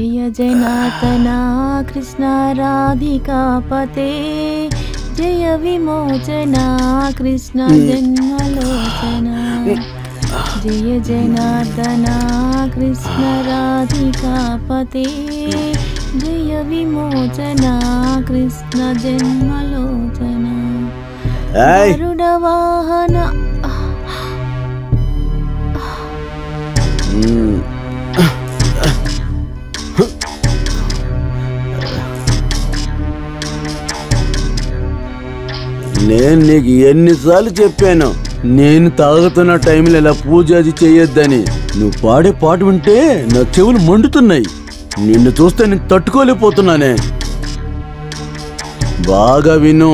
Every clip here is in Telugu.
జయ జనార్దన కృష్ణ రాధికాపతే జయ విమోచన కృష్ణ జన్మలోచన జయ జనార్దన కృష్ణ రాధికాపతే జయ విమోచన కృష్ణ జన్మలోచన గరుడ వాహన నేను నీకు ఎన్నిసార్లు చెప్పాను నేను తాగుతున్న టైంలో ఇలా పూజ అది చేయొద్దని. నువ్వు పాడే పాట వింటే నా చెవులు మండుతున్నాయి. నిన్ను చూస్తే నేను తట్టుకోలేకపోతున్నానే. బాగా విను,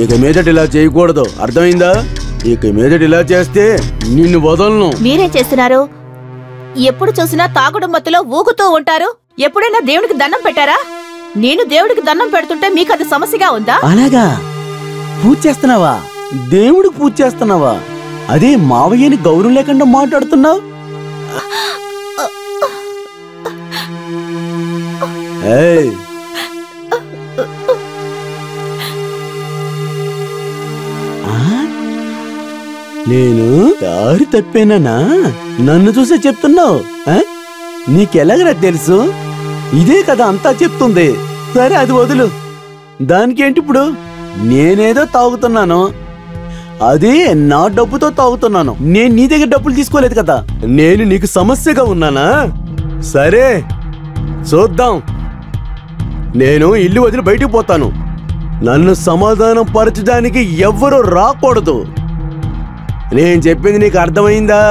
ఇక మీదట ఇలా చేయకూడదు, అర్థమైందా? ఇక మీదట ఇలా చేస్తే నిన్ను వదలను. మీరేం చేస్తున్నారు? ఎప్పుడు చూసినా తాగుడు మత్తులో ఊగుతూ ఉంటారు. ఎప్పుడైనా దేవుడికి దండం పెట్టారా? నేను దేవుడికి దండం పెడుతుంటే మీకు అది సమస్యగా ఉందా? అలాగా పూజ చేస్తున్నావా? దేవుడికి పూజ చేస్తున్నావా? అదే మావయ్యని గౌరవం లేకుండా మాట్లాడుతున్నావు. నేను దారి తప్పేనా? నన్ను చూసే చెప్తున్నావు? నీకెలాగరా తెలుసు? ఇదే కదా అంతా చెప్తుంది. సరే అది వదులు, దానికేంటి ఇప్పుడు? నేనేదో తాగుతున్నాను, అదే నా డబ్బుతో తాగుతున్నాను. నేను నీ దగ్గర డబ్బులు తీసుకోలేదు కదా. నేను నీకు సమస్యగా ఉన్నానా? సరే చూద్దాం. నేను ఇల్లు వదిలి బయటికి పోతాను. నన్ను సమాధానం పరచడానికి ఎవ్వరూ రాకూడదు. నేను చెప్పింది నీకు అర్థమైందా?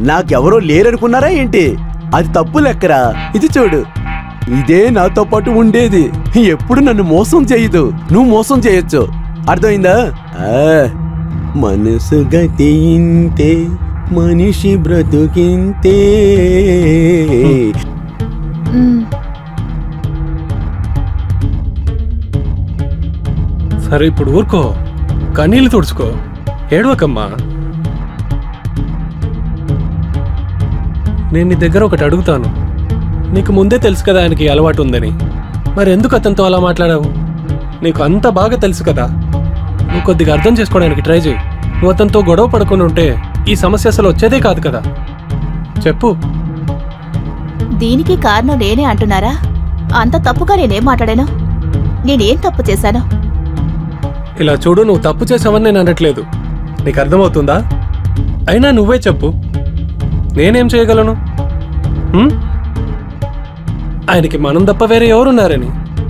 నాకెవరో లేరనుకున్నారా ఏంటి? అది తప్పు లెక్కరా. ఇది చూడు, ఇదే నాతో పాటు ఉండేది. ఎప్పుడు నన్ను మోసం చేయదు, నువ్వు మోసం చేయొచ్చు. అర్థమైందా? మనసు గతి ఇంతే, మనిషి బ్రతుకింతే. సరే ఇప్పుడు ఊరుకో, కన్నీళ్ళు తుడుచుకో, ఏడవకమ్మా. నేను నీ దగ్గర ఒకటి అడుగుతాను. నీకు ముందే తెలుసు కదా ఆయనకి అలవాటు ఉందని. మరి ఎందుకు అతనితో అలా మాట్లాడావు? నీకు అంత బాగా తెలుసు కదా. నువ్వు కొద్దిగా అర్థం చేసుకోవడానికి ట్రై చేయి. నువ్వు అతనితో గొడవ పడుకుని ఉంటే ఈ సమస్య అసలు వచ్చేదే కాదు కదా. చెప్పు. దీనికి కారణం నేనే అంటున్నారా? అంత తప్పుగా నేనేం మాట్లాడాను? నేనేం తప్పు చేశాను? ఇలా చూడు, నువ్వు తప్పు చేసావని నేను అనట్లేదు. నీకు అర్థమవుతుందా? అయినా నువ్వే చెప్పు, నేనేం చేయగలను? ఆయనకి మనం తప్ప వేరే ఎవరున్నారని?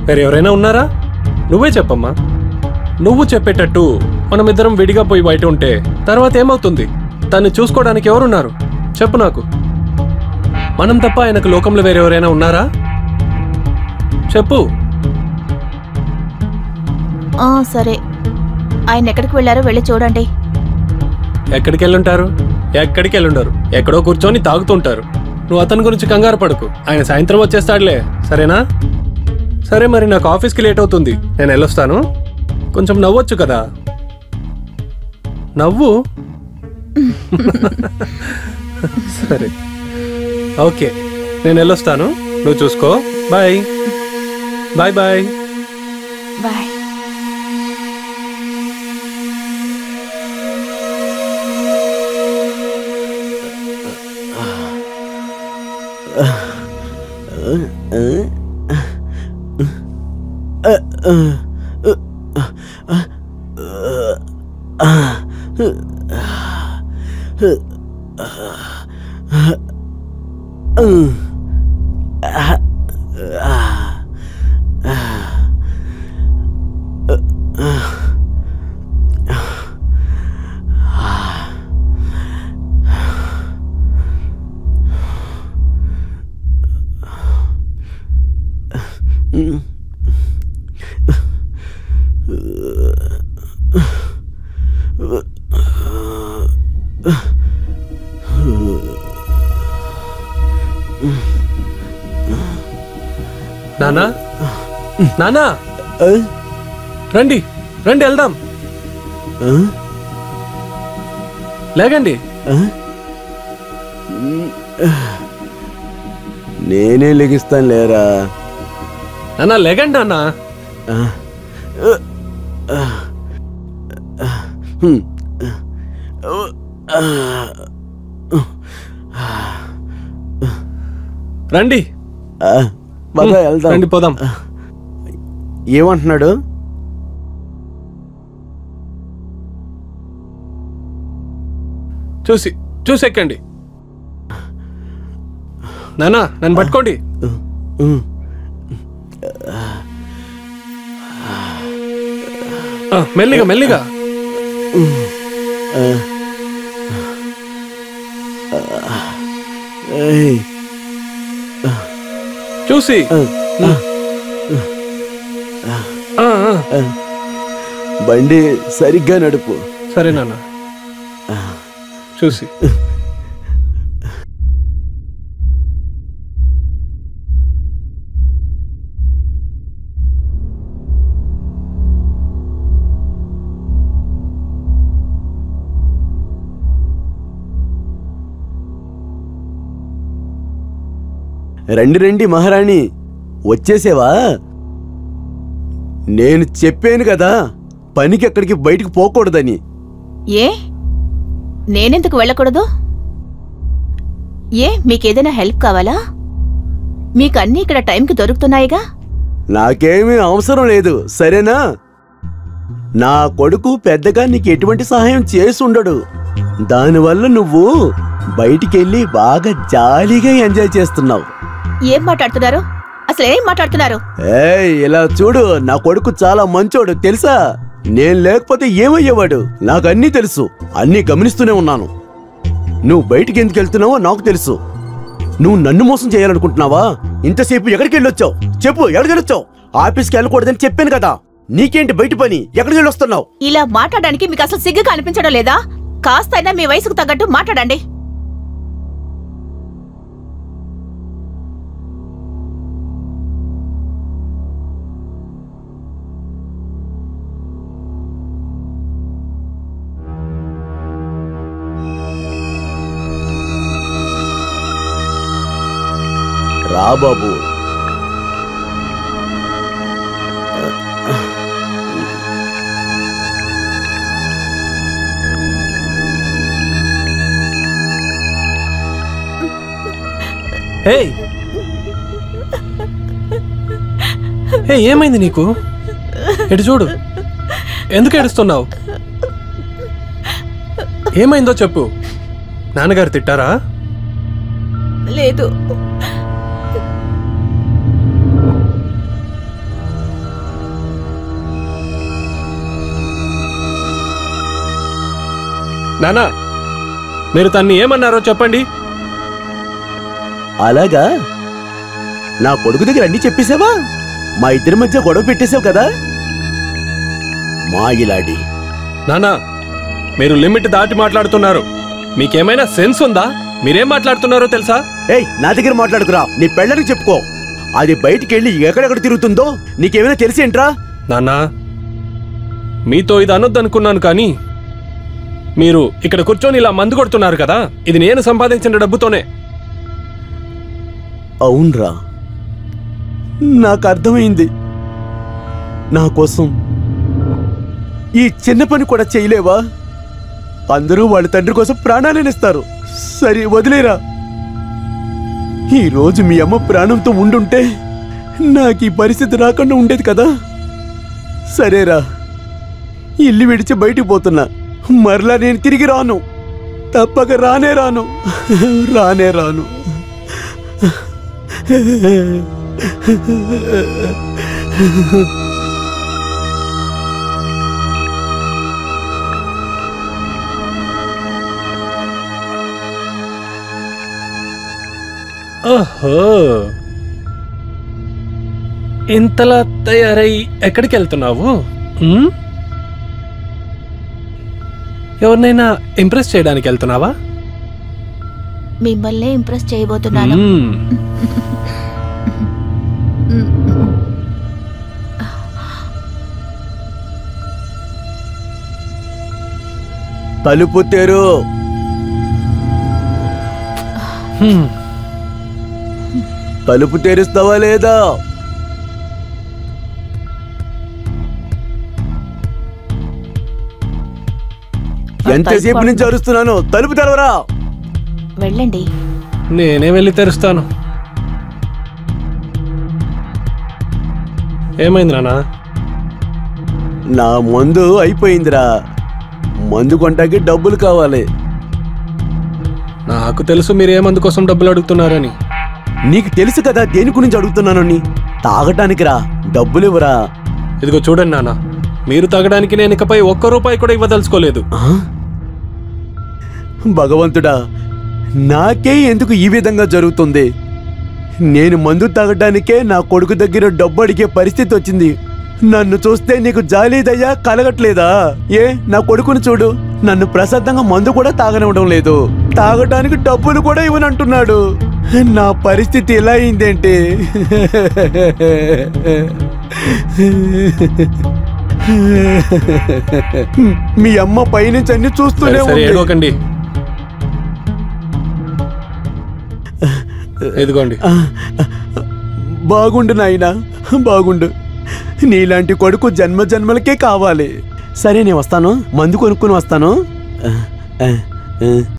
వేరే ఎవరైనా ఉన్నారా? నువ్వే చెప్పమ్మా. నువ్వు చెప్పేటట్టు మనమిద్దరం విడిగా పోయి బయట ఉంటే తర్వాత ఏమవుతుంది? తను చూసుకోవడానికి ఎవరున్నారు చెప్పు నాకు. మనం తప్ప ఆయనకు లోకంలో వేరే ఎవరైనా ఉన్నారా? చెప్పు. సరే, ఆయన ఎక్కడికి వెళ్ళారో వెళ్ళి చూడండి. ఎక్కడికి వెళ్ళుంటారు? ఎక్కడికి వెళ్ళుండరు. ఎక్కడో కూర్చొని తాగుతుంటారు. నువ్వు అతని గురించి కంగారు పడకు, ఆయన సాయంత్రం వచ్చేస్తాడులే, సరేనా? సరే మరి నాకు ఆఫీస్కి లేట్ అవుతుంది, నేను వెళ్ళొస్తాను. కొంచెం నవ్వొచ్చు కదా, నవ్వు. సరే ఓకే, నేను వెళ్ళొస్తాను, నువ్వు చూసుకో. Bye bye bye bye. నానా, నానా, రండి రండి వెళ్దాం. లేకండి. నేనే లెగిస్తాను లేరా. నాన్న లేగండి నాన్న. రండి వెళ్దాం. రండి పోదాం. ఏమంటున్నాడు? చూసి ఎక్కండి. నానా నన్ను పట్టుకోండి. మెల్లిగా మెల్లిగా. చూసి బండి సరిగ్గా నడుపు. సరే నాన్న. చూసి రండి రండి మహారాణి, వచ్చేసేవా? నేను చెప్పాను కదా పనికి ఎక్కడికి బయటికి పోకూడదని. ఏ నేనెందుకు వెళ్ళకూడదు? మీకేదైనా హెల్ప్ కావాలా? మీకన్నీ ఇక్కడ టైంకి దొరుకుతున్నాయిగా. నాకేమీ అవసరం లేదు, సరేనా? నా కొడుకు పెద్దగా నీకు ఎటువంటి సహాయం చేసి ఉండడు. దానివల్ల నువ్వు బయటికెళ్ళి బాగా జాలీగా ఎంజాయ్ చేస్తున్నావు. ఏం మాట్లాడుతున్నారు? అసలు ఏం మాట్లాడుతున్నారు? ఇలా చూడు, నా కొడుకు చాలా మంచోడు తెలుసా. నేను లేకపోతే ఏమయ్యేవాడు? నాకు అన్నీ తెలుసు, అన్నీ గమనిస్తూనే ఉన్నాను. నువ్వు బయటికి ఎందుకు వెళ్తున్నావో నాకు తెలుసు. నువ్వు నన్ను మోసం చేయాలనుకుంటున్నావా? ఇంతసేపు ఎక్కడికి వెళ్ళొచ్చావు చెప్పు, ఎక్కడికి వెళ్ళొచ్చావు? ఆఫీస్కి వెళ్ళకూడదని చెప్పాను కదా. నీకేంటి బయట పని? ఎక్కడికి వెళ్ళొస్తున్నావు? ఇలా మాట్లాడడానికి మీకు అసలు సిగ్గుగా అనిపించడం లేదా? కాస్తైనా మీ వయసుకు తగ్గట్టు మాట్లాడండి. రా బాబు. ఏమైంది నీకు? ఎటు చూడు, ఎందుకు ఏడుస్తున్నావు? ఏమైందో చెప్పు. నాన్నగారు తిట్టారా? లేదు. నానా, మీరు తన్ని ఏమన్నారో చెప్పండి. అలాగా? నా కొడుకు దగ్గర అన్ని చెప్పేశావా? మా ఇద్దరి మధ్య గొడవ పెట్టేశావు కదా మాయిలాడి. నానా, మీరు లిమిట్ దాటి మాట్లాడుతున్నారు. మీకేమైనా సెన్స్ ఉందా? మీరేం మాట్లాడుతున్నారో తెలుసా? నా దగ్గర మాట్లాడుకురా, నీ పెళ్ళని చెప్పుకో. అది బయటికి వెళ్ళి ఎక్కడెక్కడ తిరుగుతుందో నీకేమైనా తెలిసేంట్రా? నాన్నా, మీతో ఇది అనొద్దనుకున్నాను, కానీ మీరు ఇక్కడ కూర్చొని ఇలా మందు కొడుతున్నారు కదా, ఇది నేను సంపాదించిన డబ్బుతోనే. అవునరా, నాకు అర్థమైంది. నా కోసం ఈ చిన్న పని కూడా చేయలేవా? అందరూ వాళ్ళ తండ్రి కోసం ప్రాణాలనిస్తారు. సరే వదిలేరా. ఈరోజు మీ అమ్మ ప్రాణంతో ఉండుంటే నాకు ఈ పరిస్థితి రాకుండా ఉండేది కదా. సరేరా, ఇల్లు విడిచి బయటికి పోతున్నా. మరలా నేను తిరిగి రాను, తప్పక రానే రాను. ఓహో, ఇంతలా తయారై ఎక్కడికి వెళ్తున్నావు? ఎవరినైనా ఇంప్రెస్ చేయడానికి వెళ్తున్నావా? మిమ్మల్ని ఇంప్రెస్ చేయబోతున్నాను. తలుపు తెరు. తలుపు తెరుస్తావా లేదా? ఎంతసేపు నుంచి అరుస్తున్నాను, తలుపు తెరవరా. వెళ్ళండి. నేనే వెళ్ళి తెరుస్తాను. ఏమైంది నాన్న? నా మందు అయిపోయిందిరా. మందు కొంటాకి డబ్బులు కావాలి. నాకు తెలుసు మీరు ఏ మందు కోసం డబ్బులు అడుగుతున్నారని. నీకు తెలుసు కదా దేని గురించి అడుగుతున్నాను. తాగటానికి రా, డబ్బులు ఇవ్వరా. ఇదిగో చూడండి నాన్న, మీరు తాగడానికి నేను ఇకపై ₹1 కూడా ఇవ్వదలుచుకోలేదు. భగవంతుడా, నాకే ఎందుకు ఈ విధంగా జరుగుతుంది? నేను మందు తాగడానికే నా కొడుకు దగ్గర డబ్బు అడిగే పరిస్థితి వచ్చింది. నన్ను చూస్తే నీకు జాలి దయ్యా కలగట్లేదా? ఏ, నా కొడుకుని చూడు, నన్ను ప్రశాంతంగా మందు కూడా తాగనివ్వడం లేదు, తాగడానికి డబ్బులు కూడా ఇవ్వనంటున్నాడు. నా పరిస్థితి ఎలా అయిందేంటి? మీ అమ్మ పైనుంచి అన్ని చూస్తూనే ఉంది. ఏడవకండి. ఎదుగోండి. బాగుండు నాయనా, బాగుండు. నీలాంటి కొడుకు జన్మ జన్మలకే కావాలి. సరే, నేను వస్తాను, మందు కొనుక్కొని వస్తాను.